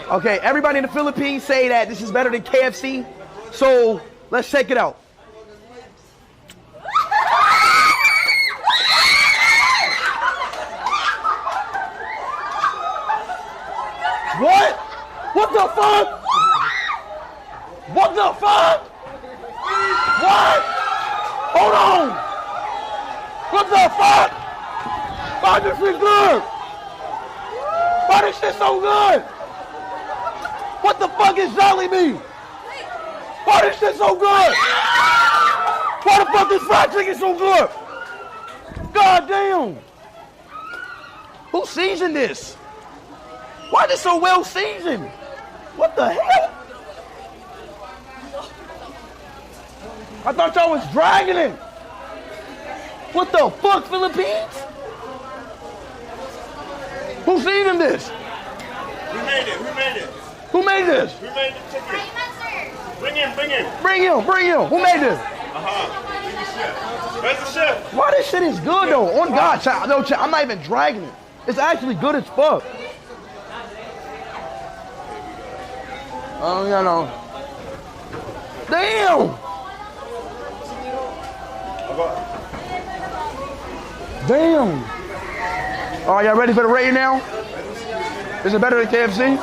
Okay, everybody in the Philippines say that this is better than KFC. So let's check it out. What? What the fuck? What the fuck? What? Hold on. What the fuck? Why this shit good? Why this shit so good? What the fuck is jollibee? Why this shit so good? Why the fuck is fried chicken so good? God damn. Who seasoned this? Why is it so well seasoned? What the hell? I thought y'all was dragging it. What the fuck, Philippines? Who seasoned this? We made it. We made it. Who made this? We made the chicken. Bring him. Bring him. Bring him. Bring him. Who made this? Bring the chef. Where's the chef? Why this shit is good though? On God, child. No, child, I'm not even dragging it. It's actually good as fuck. Oh, you know. Damn. Damn. All right, y'all ready for the rating now? Is it better than KFC?